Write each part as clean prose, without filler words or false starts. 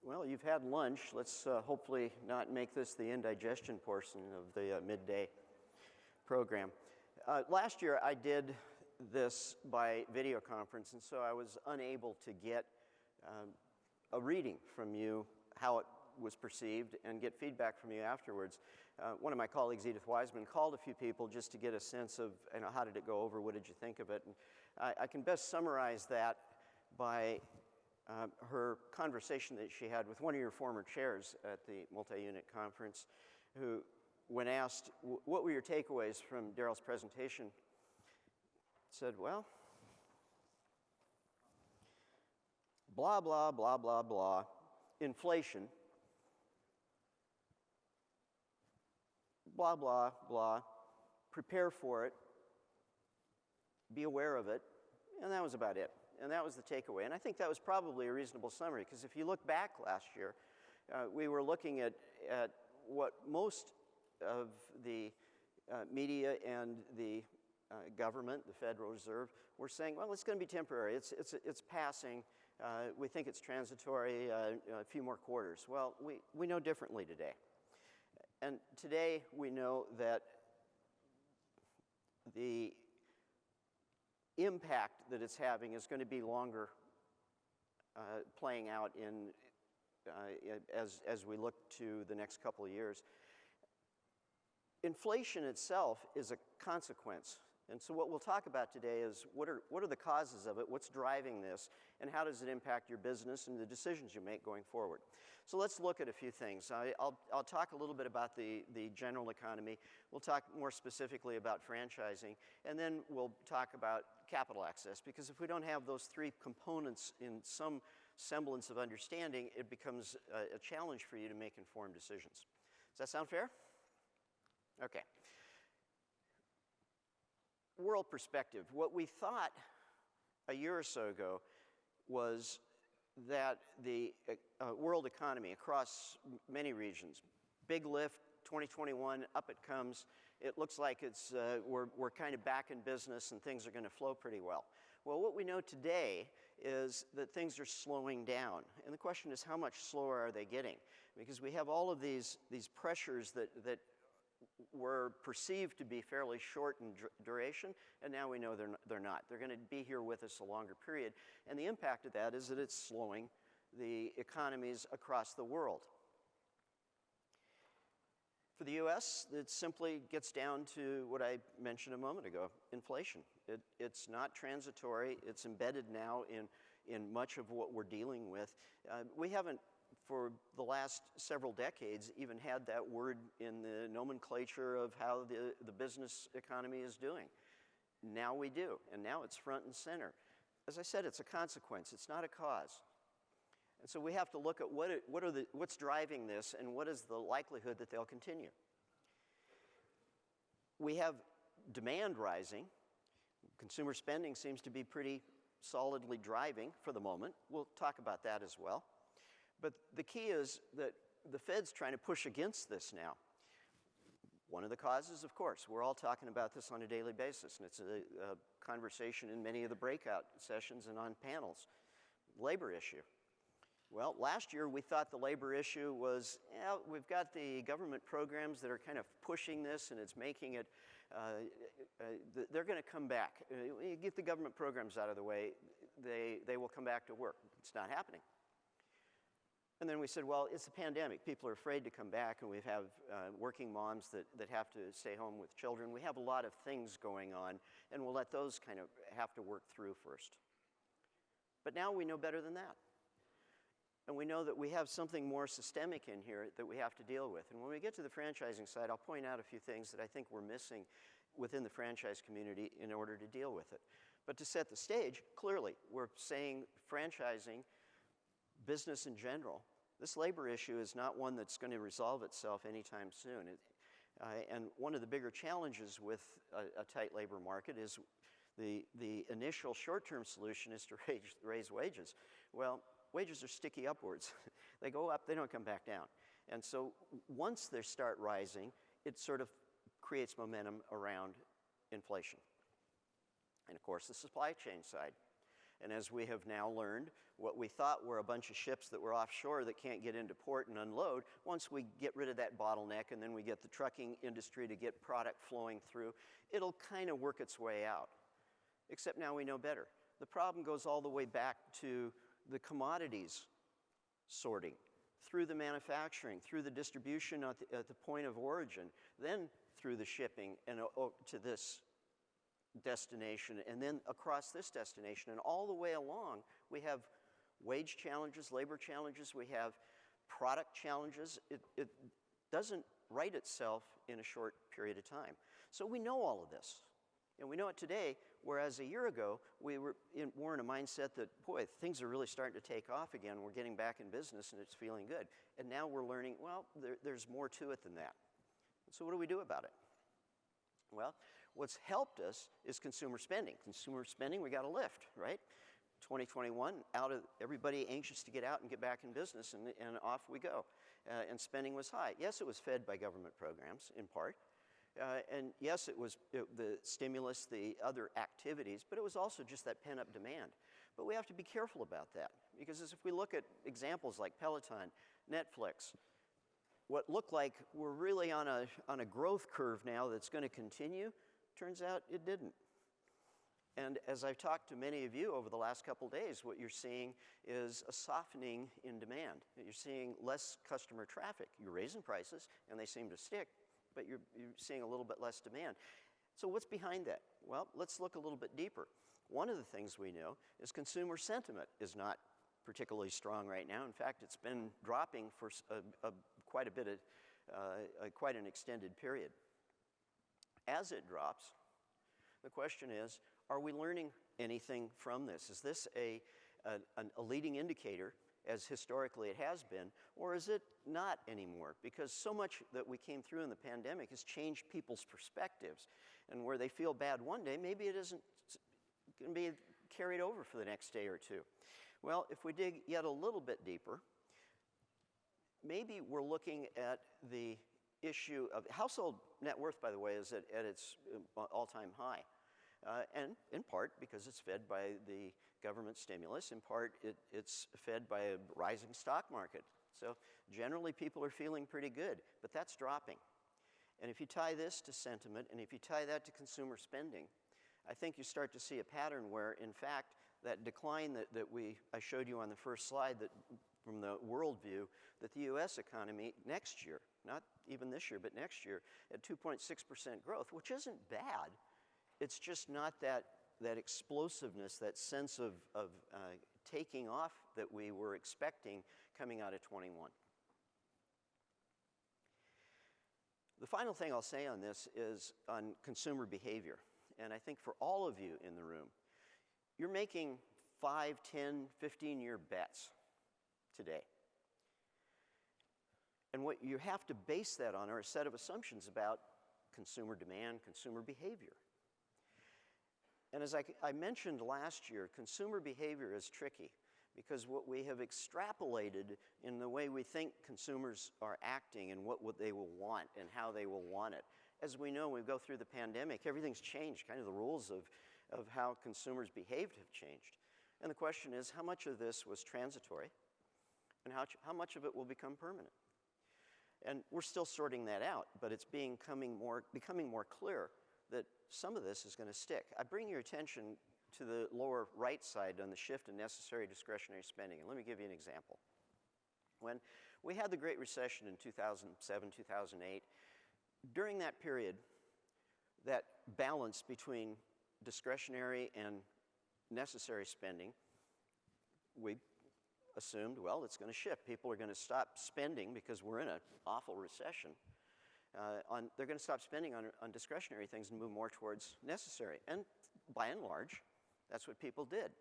Well, you've had lunch. Let's hopefully not make this the indigestion portion of the midday program. Last year I did this by video conference, and so I was unable to get a reading from you how it was perceived and get feedback from you afterwards. One of my colleagues, Edith Wiseman, called a few people just to get a sense of how did it go over, what did you think of it. And I can best summarize that by her conversation that she had with one of your former chairs at the multi-unit conference, who, when asked, what were your takeaways from Darrell's presentation, said, well, blah, blah, blah, blah, blah, inflation, blah, blah, blah, prepare for it, be aware of it, and that was about it. And that was the takeaway. And I think that was probably a reasonable summary, because if you look back last year, we were looking at what most of the media and the government, the Federal Reserve, were saying, well, it's going to be temporary. It's passing. We think it's transitory, a few more quarters. Well, we know differently today. And today we know that the impact that it's having is going to be longer playing out in as we look to the next couple of years. Inflation itself is a consequence. And so what we'll talk about today is what are the causes of it, what's driving this, and how does it impact your business and the decisions you make going forward. So let's look at a few things. I'll talk a little bit about the general economy. We'll talk more specifically about franchising, and then we'll talk about capital access, because if we don't have those three components in some semblance of understanding, it becomes a challenge for you to make informed decisions. Does that sound fair? Okay. World perspective. What we thought a year or so ago was that the world economy across many regions, big lift, 2021, up it comes. It looks like we're kind of back in business and things are going to flow pretty well. Well, what we know today is that things are slowing down. And the question is, how much slower are they getting? Because we have all of these pressures that were perceived to be fairly short in duration, and now we know they're not. They're going to be here with us a longer period. And the impact of that is that it's slowing the economies across the world. For the US, it simply gets down to what I mentioned a moment ago, inflation. It's not transitory. It's embedded now in much of what we're dealing with. We haven't, for the last several decades, even had that word in the nomenclature of how the business economy is doing. Now we do, and now it's front and center. As I said, it's a consequence. It's not a cause. And so we have to look at what's driving this and what is the likelihood that they'll continue. We have demand rising. Consumer spending seems to be pretty solidly driving for the moment. We'll talk about that as well. But the key is that the Fed's trying to push against this now. One of the causes, of course, we're all talking about this on a daily basis, and it's a conversation in many of the breakout sessions and on panels. Labor issue. Well, last year we thought the labor issue was, we've got the government programs that are kind of pushing this, and it's making it, they're going to come back. You get the government programs out of the way, they will come back to work. It's not happening. And then we said, well, it's a pandemic. People are afraid to come back, and we have working moms that have to stay home with children. We have a lot of things going on, and we'll let those kind of have to work through first. But now we know better than that. And we know that we have something more systemic in here that we have to deal with. And when we get to the franchising side, I'll point out a few things that I think we're missing within the franchise community in order to deal with it. But to set the stage, clearly, we're saying franchising, business in general, this labor issue is not one that's going to resolve itself anytime soon. And one of the bigger challenges with a tight labor market is the initial short-term solution is to raise wages. Well, wages are sticky upwards. They go up, they don't come back down. And so once they start rising, it sort of creates momentum around inflation. And of course, the supply chain side. And as we have now learned, what we thought were a bunch of ships that were offshore that can't get into port and unload, once we get rid of that bottleneck and then we get the trucking industry to get product flowing through, it'll kind of work its way out. Except now we know better. The problem goes all the way back to the commodities sorting, through the manufacturing, through the distribution at the point of origin, then through the shipping and to this destination, and then across this destination. And all the way along, we have wage challenges, labor challenges, we have product challenges. It doesn't right itself in a short period of time. So we know all of this. And we know it today, whereas a year ago, we were more in a mindset that, boy, things are really starting to take off again. We're getting back in business and it's feeling good. And now we're learning, well, there's more to it than that. So what do we do about it? Well, what's helped us is consumer spending. Consumer spending, we got a lift, right? 2021, out of everybody anxious to get out and get back in business, and off we go. And spending was high. Yes, it was fed by government programs, in part. And yes, it was the stimulus, the other activities, but it was also just that pent-up demand. But we have to be careful about that, because if we look at examples like Peloton, Netflix, what looked like we're really on a growth curve now that's going to continue, turns out it didn't. And as I've talked to many of you over the last couple days, what you're seeing is a softening in demand. You're seeing less customer traffic. You're raising prices, and they seem to stick, but you're seeing a little bit less demand. So what's behind that? Well, let's look a little bit deeper. One of the things we know is consumer sentiment is not particularly strong right now. In fact, it's been dropping for quite a bit of, quite an extended period. As it drops, the question is, are we learning anything from this? Is this a leading indicator, as historically it has been, or is it not anymore? Because so much that we came through in the pandemic has changed people's perspectives. And where they feel bad one day, maybe it isn't going to be carried over for the next day or two. Well, if we dig yet a little bit deeper, maybe we're looking at the issue of household net worth, by the way, is at its all-time high. And in part because it's fed by the government stimulus, in part it's fed by a rising stock market. So generally people are feeling pretty good, but that's dropping. And if you tie this to sentiment, and if you tie that to consumer spending, I think you start to see a pattern where, in fact, that decline that I showed you on the first slide, that from the world view, that the US economy next year, not even this year, but next year, at 2.6% growth, which isn't bad. It's just not that explosiveness, that sense of taking off that we were expecting coming out of 21. The final thing I'll say on this is on consumer behavior. And I think for all of you in the room, you're making 5, 10, 15-year bets today. And what you have to base that on are a set of assumptions about consumer demand, consumer behavior. And as I mentioned last year, consumer behavior is tricky because what we have extrapolated in the way we think consumers are acting and what they will want and how they will want it. As we know, when we go through the pandemic, everything's changed. Kind of the rules of how consumers behaved have changed. And the question is, how much of this was transitory and how much of it will become permanent? And we're still sorting that out, but it's becoming more clear that some of this is going to stick. I bring your attention to the lower right side on the shift in necessary discretionary spending. And let me give you an example. When we had the Great Recession in 2007, 2008, during that period, that balance between discretionary and necessary spending, we assumed, well, it's going to shift. People are going to stop spending because we're in an awful recession. They're going to stop spending on discretionary things and move more towards necessary. And by and large, that's what people did.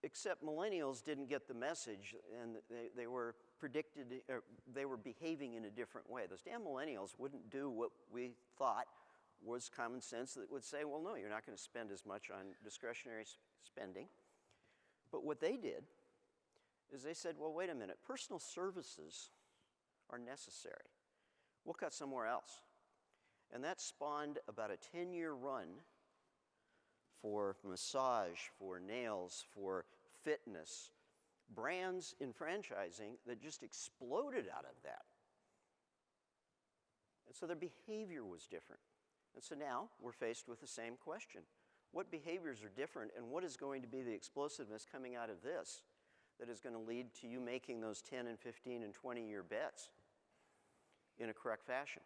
Except millennials didn't get the message, and they were they were behaving in a different way. Those damn millennials wouldn't do what we thought was common sense, that would say, well, no, you're not going to spend as much on discretionary spending. But what they did is they said, well, wait a minute, personal services are necessary. We'll cut somewhere else. And that spawned about a 10-year run for massage, for nails, for fitness. Brands in franchising that just exploded out of that. And so their behavior was different. And so now we're faced with the same question. What behaviors are different, and what is going to be the explosiveness coming out of this that is going to lead to you making those 10 and 15 and 20-year bets in a correct fashion?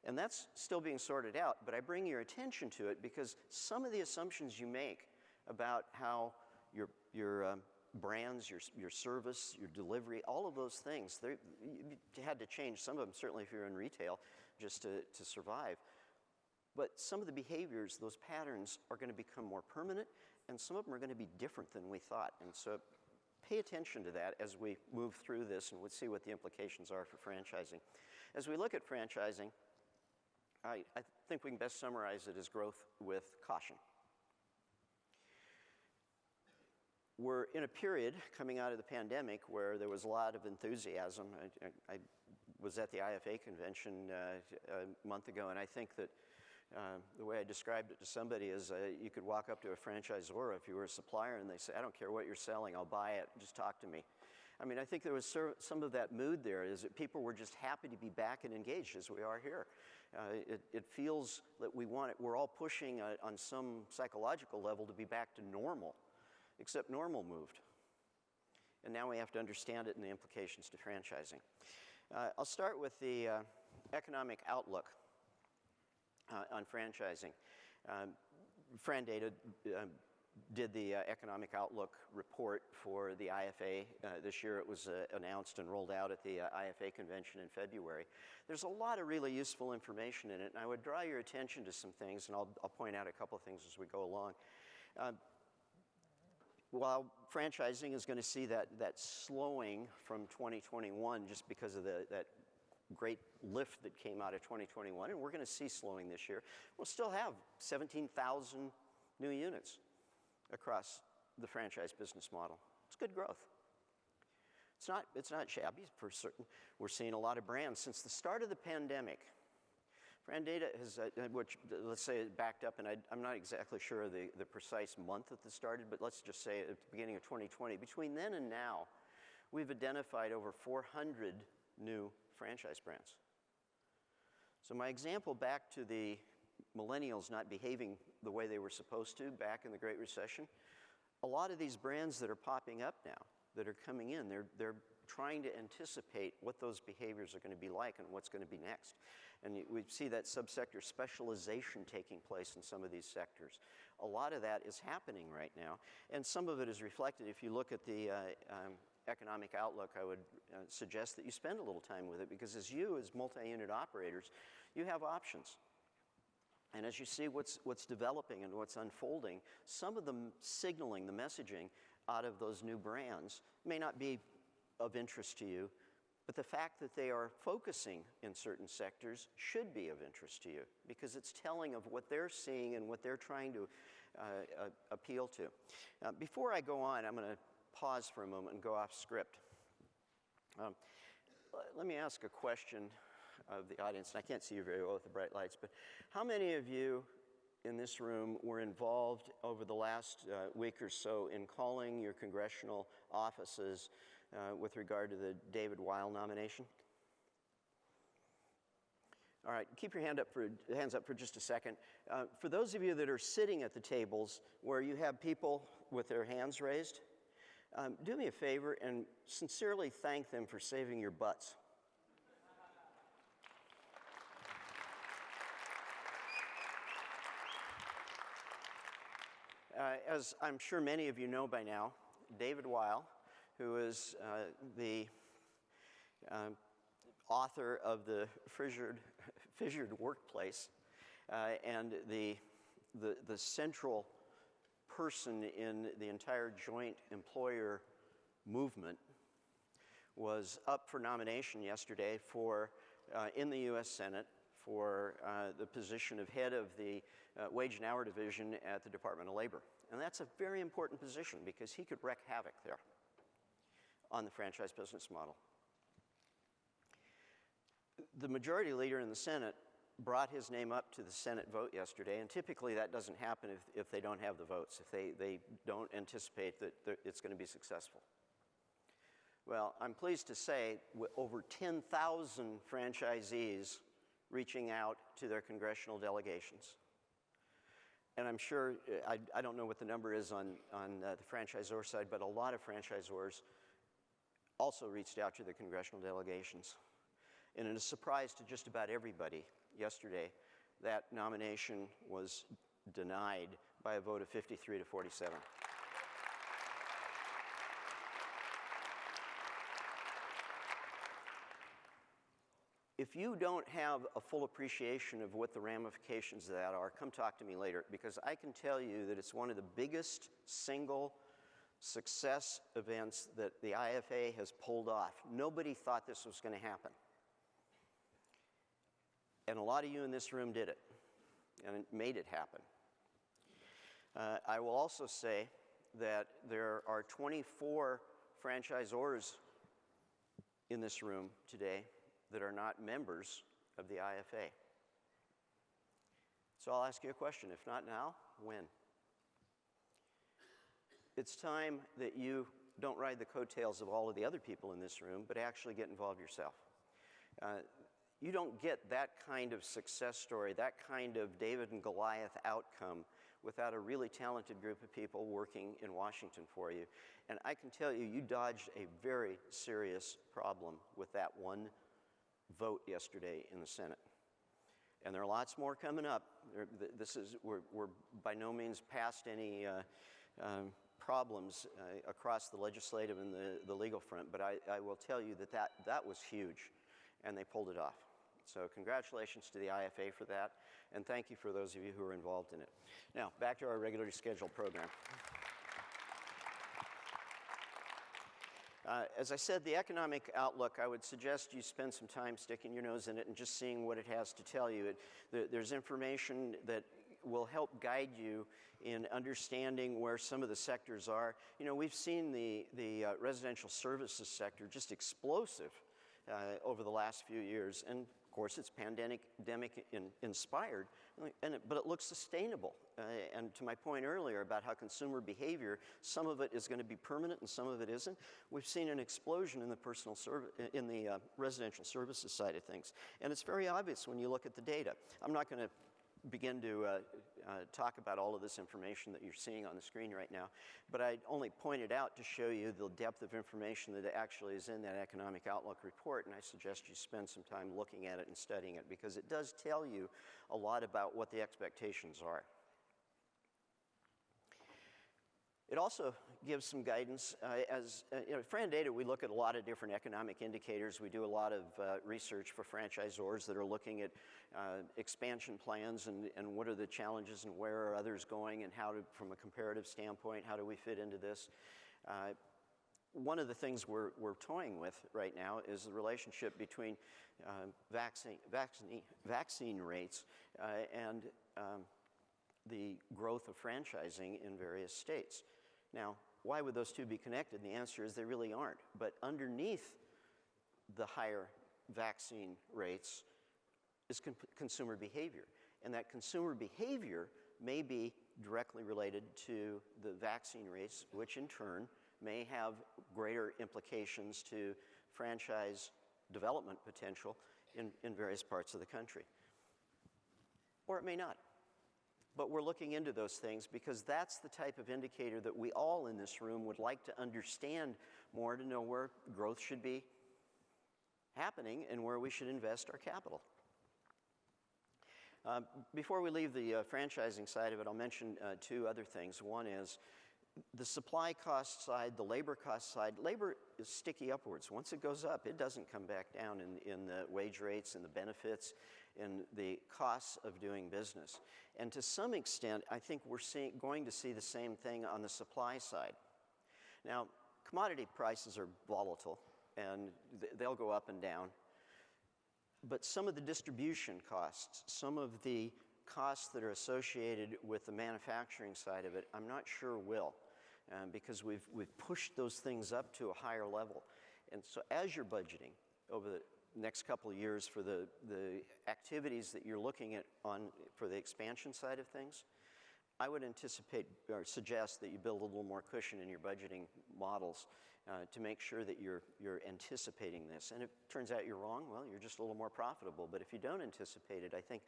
And that's still being sorted out, but I bring your attention to it because some of the assumptions you make about how your brands, your service, your delivery, all of those things, you had to change some of them, certainly if you're in retail, just to survive. But some of the behaviors, those patterns, are going to become more permanent, and some of them are going to be different than we thought. And so pay attention to that as we move through this, and we'll see what the implications are for franchising. As we look at franchising, I think we can best summarize it as growth with caution. We're in a period coming out of the pandemic where there was a lot of enthusiasm. I was at the IFA convention a month ago, and I think that the way I described it to somebody is you could walk up to a franchisor if you were a supplier and they say, I don't care what you're selling, I'll buy it, just talk to me. I mean, I think there was some of that mood there, is that people were just happy to be back and engaged as we are here. It feels that we're all pushing on some psychological level to be back to normal, except normal moved. And now we have to understand it and the implications to franchising. I'll start with the economic outlook on franchising. FRANdata did the economic outlook report for the IFA. This year it was announced and rolled out at the IFA convention in February. There's a lot of really useful information in it, and I would draw your attention to some things, and I'll point out a couple of things as we go along. While franchising is going to see that slowing from 2021 just because of that great lift that came out of 2021, and we're going to see slowing this year, we'll still have 17,000 new units across the franchise business model. It's good growth. It's not shabby for certain. We're seeing a lot of brands since the start of the pandemic. FRANdata has, which let's say it backed up, and I'm not exactly sure of the precise month that this started, but let's just say at the beginning of 2020. Between then and now, we've identified over 400 new franchise brands. So my example back to the millennials not behaving the way they were supposed to back in the Great Recession, a lot of these brands that are popping up now, that are coming in, they're trying to anticipate what those behaviors are going to be like and what's going to be next. And we see that subsector specialization taking place in some of these sectors. A lot of that is happening right now, and some of it is reflected. If you look at the economic outlook, I would suggest that you spend a little time with it, because as multi-unit operators, you have options. And as you see what's developing and what's unfolding, some of the signaling, the messaging out of those new brands may not be of interest to you, but the fact that they are focusing in certain sectors should be of interest to you, because it's telling of what they're seeing and what they're trying to appeal to. Before I go on, I'm going to pause for a moment and go off script. Let me ask a question of the audience, and I can't see you very well with the bright lights, but how many of you in this room were involved over the last week or so in calling your congressional offices with regard to the David Weil nomination? All right, keep your hands up for just a second. For those of you that are sitting at the tables where you have people with their hands raised, do me a favor and sincerely thank them for saving your butts. As I'm sure many of you know by now, David Weil, who is the author of the Fissured Workplace and the central person in the entire joint employer movement, was up for nomination yesterday for in the U.S. Senate for the position of head of the Wage and Hour Division at the Department of Labor. And that's a very important position, because he could wreak havoc there on the franchise business model. The majority leader in the Senate brought his name up to the Senate vote yesterday, and typically that doesn't happen if they don't have the votes, if they don't anticipate that it's going to be successful. Well, I'm pleased to say with over 10,000 franchisees reaching out to their congressional delegations. And I'm sure, I don't know what the number is on the franchisor side, but a lot of franchisors also reached out to their congressional delegations. And in a surprise to just about everybody yesterday, that nomination was denied by a vote of 53 to 47. If you don't have a full appreciation of what the ramifications of that are, come talk to me later, because I can tell you that it's one of the biggest single success events that the IFA has pulled off. Nobody thought this was going to happen. And a lot of you in this room did it, and it made it happen. I will also say that there are 24 franchisors in this room today that are not members of the IFA. So I'll ask you a question. If not now, when? It's time that you don't ride the coattails of all of the other people in this room, but actually get involved yourself. You don't get that kind of success story, that kind of David and Goliath outcome without a really talented group of people working in Washington for you. And I can tell you, you dodged a very serious problem with that one vote yesterday in the Senate. And there are lots more coming up. We're by no means past any problems across the legislative and the legal front, but I will tell you that was huge, and they pulled it off. So congratulations to the IFA for that, and thank you for those of you who are involved in it. Now, back to our regularly scheduled program. As I said, the economic outlook, I would suggest you spend some time sticking your nose in it and just seeing what it has to tell you. There's information that will help guide you in understanding where some of the sectors are. You know, we've seen the residential services sector just explosive over the last few years, and of course it's pandemic inspired, but it looks sustainable. And to my point earlier about how consumer behavior, some of it is going to be permanent and some of it isn't. We've seen an explosion in the residential services side of things, and it's very obvious when you look at the data. I'm not going to begin to talk about all of this information that you're seeing on the screen right now, but I only pointed out to show you the depth of information that actually is in that economic outlook report, and I suggest you spend some time looking at it and studying it, because it does tell you a lot about what the expectations are. It also gives some guidance. FRANdata, we look at a lot of different economic indicators. We do a lot of research for franchisors that are looking at expansion plans and what are the challenges and where are others going, and how to, from a comparative standpoint, how do we fit into this? One of the things we're toying with right now is the relationship between vaccine rates and the growth of franchising in various states. Now, why would those two be connected? And the answer is they really aren't. But underneath the higher vaccine rates is consumer behavior. And that consumer behavior may be directly related to the vaccine rates, which in turn may have greater implications to franchise development potential in various parts of the country. Or it may not. But we're looking into those things because that's the type of indicator that we all in this room would like to understand more, to know where growth should be happening and where we should invest our capital. Before we leave the franchising side of it, I'll mention two other things. One is the supply cost side, the labor cost side. Labor is sticky upwards. Once it goes up, it doesn't come back down in the wage rates and the benefits and the costs of doing business. And to some extent, I think we're going to see the same thing on the supply side. Now, commodity prices are volatile, and they'll go up and down. But some of the distribution costs, some of the costs that are associated with the manufacturing side of it, I'm not sure will, because we've pushed those things up to a higher level. And so as you're budgeting over next couple of years for the activities that you're looking at for the expansion side of things, I would anticipate or suggest that you build a little more cushion in your budgeting models to make sure that you're anticipating this. And if it turns out you're wrong, well, you're just a little more profitable. But if you don't anticipate it, I think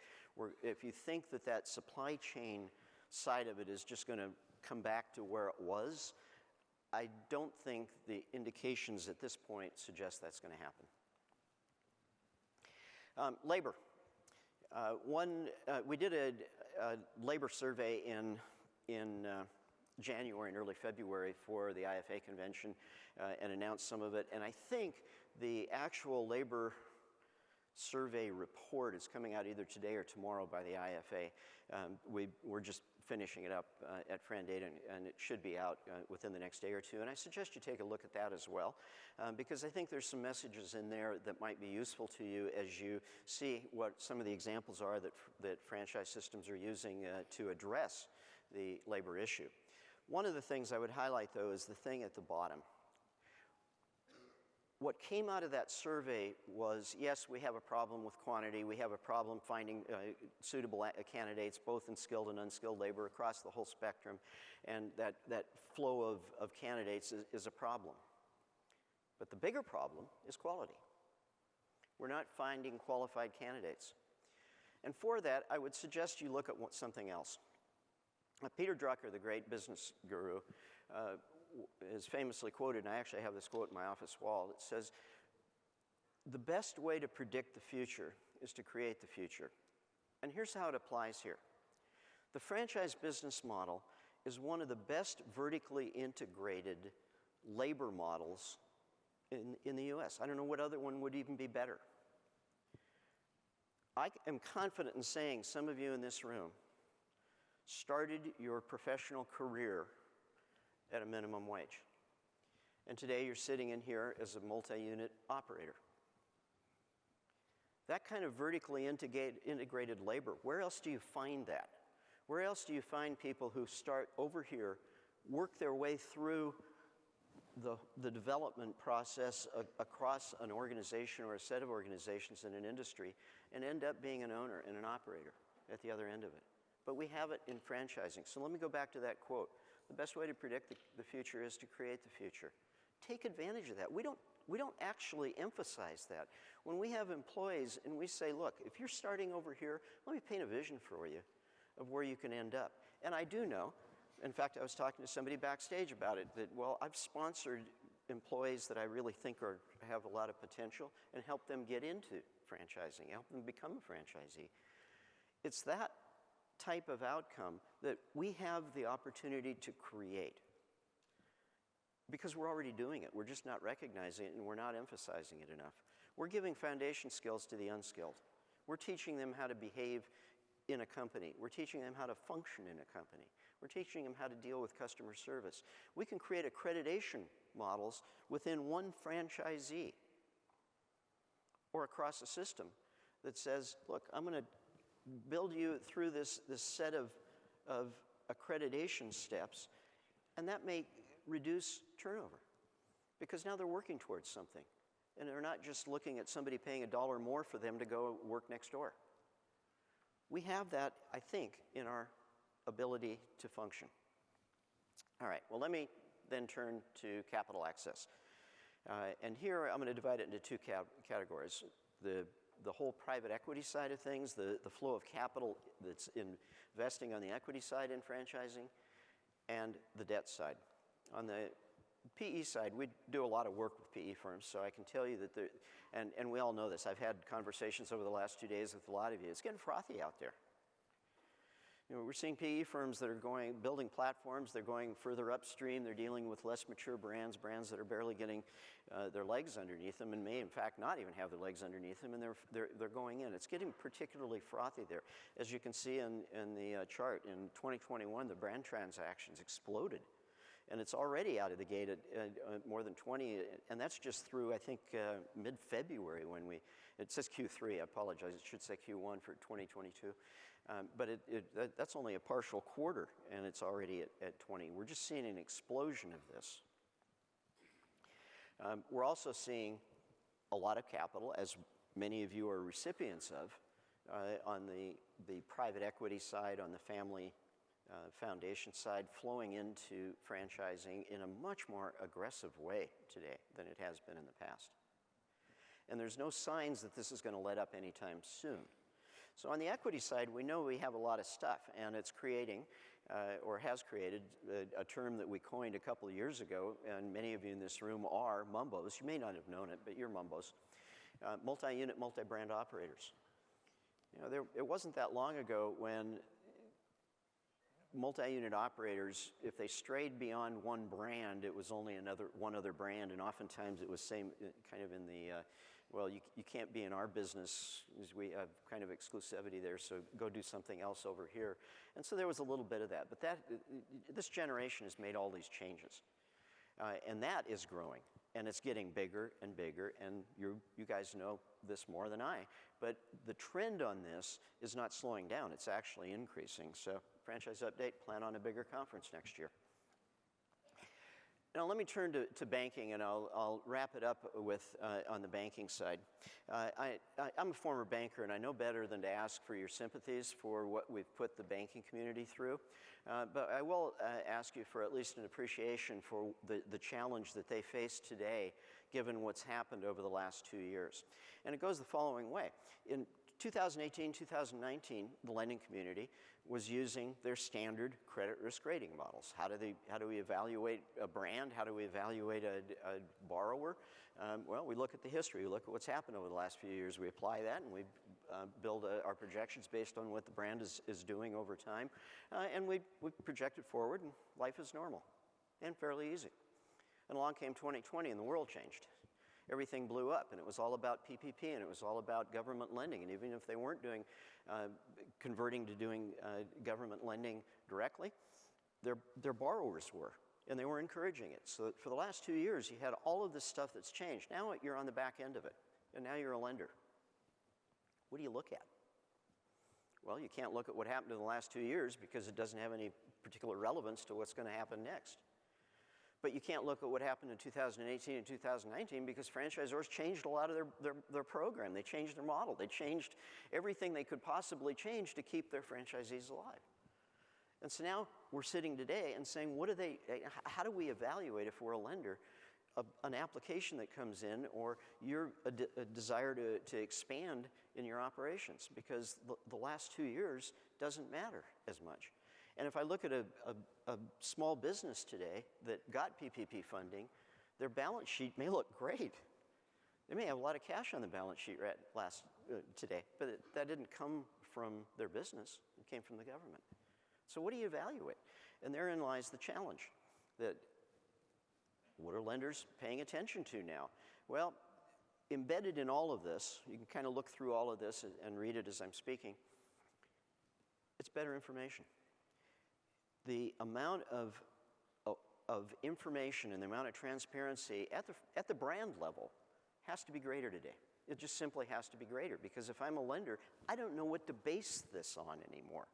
if you think that supply chain side of it is just going to come back to where it was, I don't think the indications at this point suggest that's going to happen. Labor. We did a labor survey in January and early February for the IFA convention and announced some of it. And I think the actual labor survey report is coming out either today or tomorrow by the IFA. We're just finishing it up at FRANdata, and it should be out within the next day or two. And I suggest you take a look at that as well, because I think there's some messages in there that might be useful to you as you see what some of the examples are that franchise systems are using to address the labor issue. One of the things I would highlight, though, is the thing at the bottom. What came out of that survey was, yes, we have a problem with quantity. We have a problem finding suitable candidates, both in skilled and unskilled labor across the whole spectrum. And that flow of candidates is a problem. But the bigger problem is quality. We're not finding qualified candidates. And for that, I would suggest you look at something else. Peter Drucker, the great business guru, is famously quoted, and I actually have this quote in my office wall. It says, "The best way to predict the future is to create the future." And here's how it applies here. The franchise business model is one of the best vertically integrated labor models in the US. I don't know what other one would even be better. I am confident in saying some of you in this room started your professional career at a minimum wage. And today you're sitting in here as a multi-unit operator. That kind of vertically integrated labor, where else do you find that? Where else do you find people who start over here, work their way through the development process across an organization or a set of organizations in an industry and end up being an owner and an operator at the other end of it? But we have it in franchising. So let me go back to that quote. The best way to predict the future is to create the future. Take advantage of that. We don't actually emphasize that. When we have employees and we say, look, if you're starting over here, let me paint a vision for you of where you can end up. And I do know, in fact, I was talking to somebody backstage about it, that, well, I've sponsored employees that I really think have a lot of potential and help them get into franchising, help them become a franchisee. It's that type of outcome that we have the opportunity to create because we're already doing it. We're just not recognizing it and we're not emphasizing it enough. We're giving foundation skills to the unskilled. We're teaching them how to behave in a company. We're teaching them how to function in a company. We're teaching them how to deal with customer service. We can create accreditation models within one franchisee or across a system that says, look, I'm going to build you through this set of accreditation steps, and that may reduce turnover because now they're working towards something and they're not just looking at somebody paying $1 more for them to go work next door. We have that, I think, in our ability to function. All right, well, let me then turn to capital access. And here I'm going to divide it into two categories. The whole private equity side of things, the flow of capital that's investing on the equity side in franchising, and the debt side. On the PE side, we do a lot of work with PE firms, so I can tell you that and we all know this. I've had conversations over the last 2 days with a lot of you. It's getting frothy out there. You know, we're seeing PE firms that are building platforms. They're going further upstream. They're dealing with less mature brands that are barely getting their legs underneath them, and may in fact not even have their legs underneath them, and they're going in. It's getting particularly frothy there. As you can see in the chart, in 2021, the brand transactions exploded, and it's already out of the gate at more than 20, and that's just through, I think, mid-February when it says Q3, I apologize, it should say Q1 for 2022. But that's only a partial quarter, and it's already at 20. We're just seeing an explosion of this. We're also seeing a lot of capital, as many of you are recipients of on the private equity side, on the family foundation side, flowing into franchising in a much more aggressive way today than it has been in the past. And there's no signs that this is going to let up anytime soon. So on the equity side, we know we have a lot of stuff, and it's creating, or has created, a term that we coined a couple of years ago, and many of you in this room are MUMBOs. You may not have known it, but you're MUMBOs. Multi-unit, multi-brand operators. You know, it wasn't that long ago when multi-unit operators, if they strayed beyond one brand, it was only one other brand, and oftentimes it was same, kind of in the, well, you can't be in our business, we have kind of exclusivity there, so go do something else over here. And so there was a little bit of that, but this generation has made all these changes. And that is growing, and it's getting bigger and bigger, and you guys know this more than I, but the trend on this is not slowing down, it's actually increasing. So franchise update, plan on a bigger conference next year. Now let me turn to banking, and I'll wrap it up with on the banking side. I'm a former banker, and I know better than to ask for your sympathies for what we've put the banking community through. But I will ask you for at least an appreciation for the challenge that they face today, given what's happened over the last 2 years. And it goes the following way. In 2018, 2019, the lending community was using their standard credit risk rating models. How do we evaluate a brand? How do we evaluate a borrower? Well, we look at the history. We look at what's happened over the last few years. We apply that, and we build our projections based on what the brand is doing over time. And we project it forward, and life is normal and fairly easy. And along came 2020, and the world changed. Everything blew up, and it was all about PPP, and it was all about government lending. And even if they weren't converting to doing government lending directly, their borrowers were, and they were encouraging it. So for the last 2 years, you had all of this stuff that's changed. Now you're on the back end of it, and now you're a lender. What do you look at? Well, you can't look at what happened in the last 2 years because it doesn't have any particular relevance to what's going to happen next. But you can't look at what happened in 2018 and 2019 because franchisors changed a lot of their program. They changed their model. They changed everything they could possibly change to keep their franchisees alive. And so now we're sitting today and saying, how do we evaluate, if we're a lender, an application that comes in, or a desire to expand in your operations? Because the last 2 years doesn't matter as much. And if I look at a small business today that got PPP funding, their balance sheet may look great. They may have a lot of cash on the balance sheet today, but that didn't come from their business. It came from the government. So what do you evaluate? And therein lies the challenge. That what are lenders paying attention to now? Well, embedded in all of this, you can kind of look through all of this and read it as I'm speaking, it's better information. The amount of information and the amount of transparency at the brand level has to be greater today. It just simply has to be greater, because if I'm a lender, I don't know what to base this on anymore,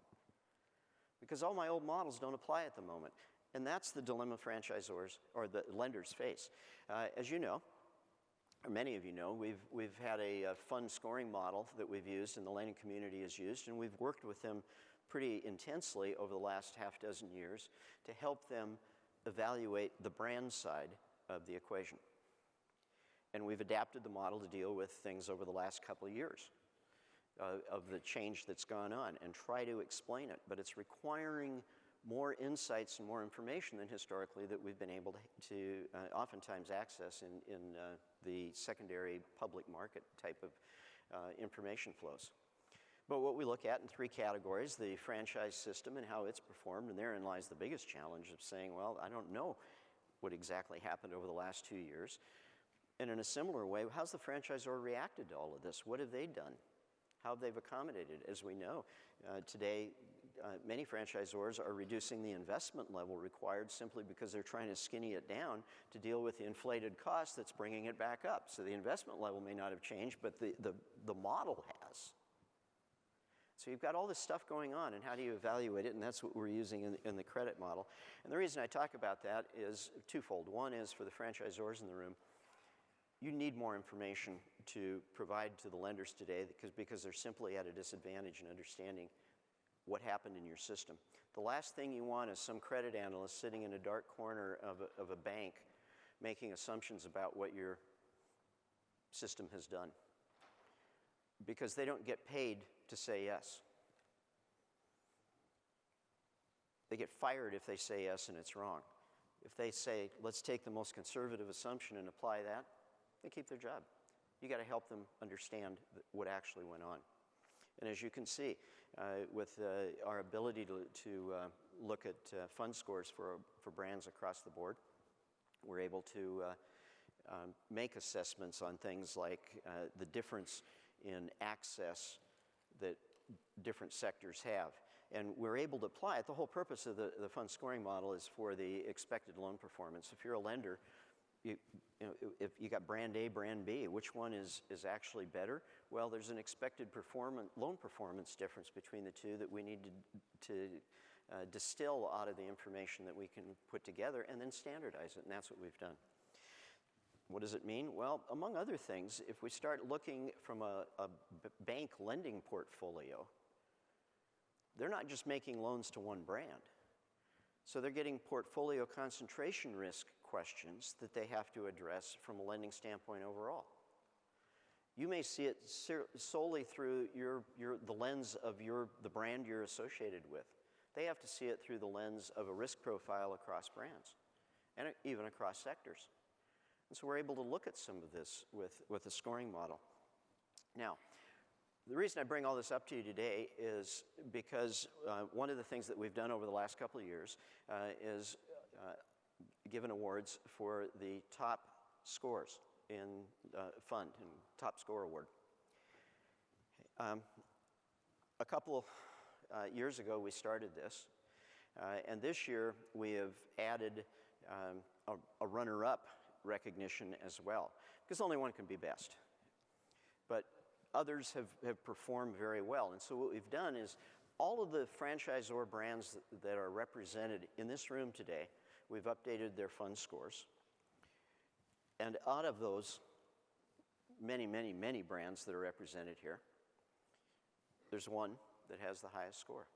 because all my old models don't apply at the moment. And that's the dilemma franchisors or the lenders face. As you know, or many of you know, we've had a fund scoring model that we've used and the lending community has used, and we've worked with them pretty intensely over the last half dozen years to help them evaluate the brand side of the equation. And we've adapted the model to deal with things over the last couple of years of the change that's gone on and try to explain it. But it's requiring more insights and more information than historically that we've been able to oftentimes access in the secondary public market type of information flows. But what we look at in 3 categories: the franchise system and how it's performed, and therein lies the biggest challenge of saying, well, I don't know what exactly happened over the last 2 years. And in a similar way, how's the franchisor reacted to all of this? What have they done? How have they accommodated? As we know, today, many franchisors are reducing the investment level required simply because they're trying to skinny it down to deal with the inflated cost that's bringing it back up. So the investment level may not have changed, but the model has. So you've got all this stuff going on, and how do you evaluate it? And that's what we're using in the credit model. And the reason I talk about that is twofold. One is for the franchisors in the room. you need more information to provide to the lenders today because they're simply at a disadvantage in understanding what happened in your system. The last thing you want is some credit analyst sitting in a dark corner of a bank making assumptions about what your system has done, because they don't get paid to say yes. They get fired if they say yes and it's wrong. If they say, let's take the most conservative assumption and apply that, they keep their job. You got to help them understand what actually went on. And as you can see, with our ability to look at fund scores for brands across the board, we're able to make assessments on things like the difference in access that different sectors have. And we're able to apply it. The whole purpose of the fund scoring model is for the expected loan performance. If you're a lender, if you got brand A, brand B, which one is actually better? Well, there's an expected loan performance difference between the two that we need to distill out of the information that we can put together and then standardize it, and that's what we've done. What does it mean? Well, among other things, if we start looking from a bank lending portfolio, they're not just making loans to one brand. So they're getting portfolio concentration risk questions that they have to address from a lending standpoint overall. You may see it solely through the lens of the brand you're associated with. They have to see it through the lens of a risk profile across brands and even across sectors. And so we're able to look at some of this with a scoring model. Now, the reason I bring all this up to you today is because one of the things that we've done over the last couple of years is given awards for the top scores in fund and top score award. A couple years ago we started this, and this year we have added a runner-up recognition as well, because only one can be best. But others have performed very well. And so what we've done is all of the franchisor brands that are represented in this room today, we've updated their fund scores. And out of those many, many, many brands that are represented here, there's one that has the highest score.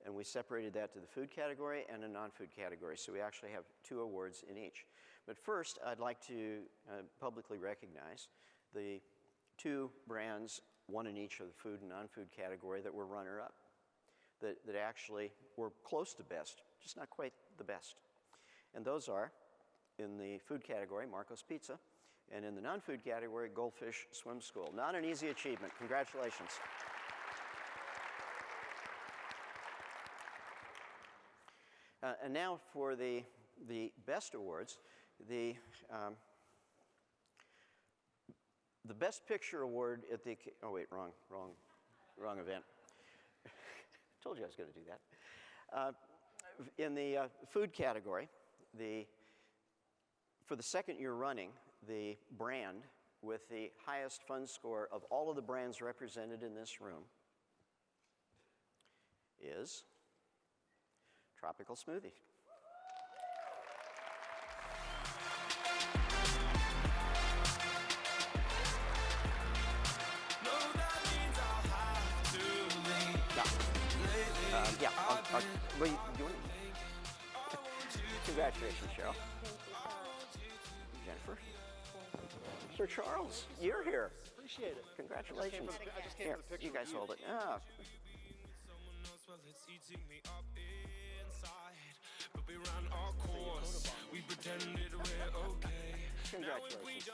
And we separated that to the food category and a non-food category. So we actually have 2 awards in each. But first, I'd like to publicly recognize the 2 brands, one in each of the food and non-food category, that were runner-up, that actually were close to best, just not quite the best. And those are, in the food category, Marco's Pizza, and in the non-food category, Goldfish Swim School. Not an easy achievement. Congratulations. And now for the best awards. The Best Picture Award at the, oh wait, wrong event. Told you I was going to do that. In the food category, for the second year running, the brand with the highest fund score of all of the brands represented in this room is Tropical Smoothie. What are you doing? Congratulations, Cheryl. Jennifer. Sir Charles, you're here. Appreciate it. Congratulations. I just came Here, for the picture. you guys hold it. Ah. Congratulations.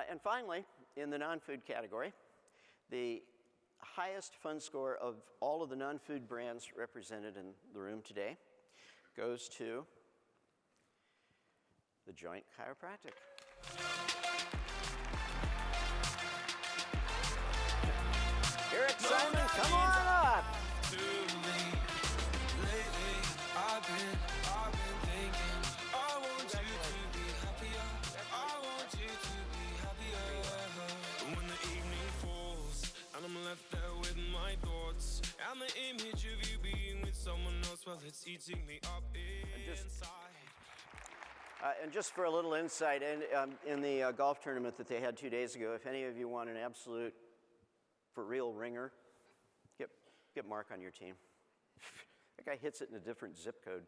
And finally, in the non-food category, the highest fund score of all of the non-food brands represented in the room today goes to the Joint Chiropractic. Eric Simon, come on up! And the image of you being with someone else, well, it's eating me up inside. And just for a little insight, in the golf tournament that they had 2 days ago, if any of you want an absolute, for real ringer, get Mark on your team. That guy hits it in a different zip code.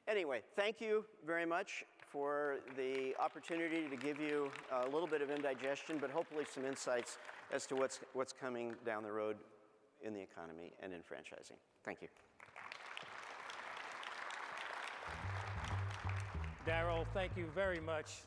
Anyway, thank you very much for the opportunity to give you a little bit of indigestion, but hopefully some insights as to what's coming down the road in the economy and in franchising. Thank you. Darrell, thank you very much.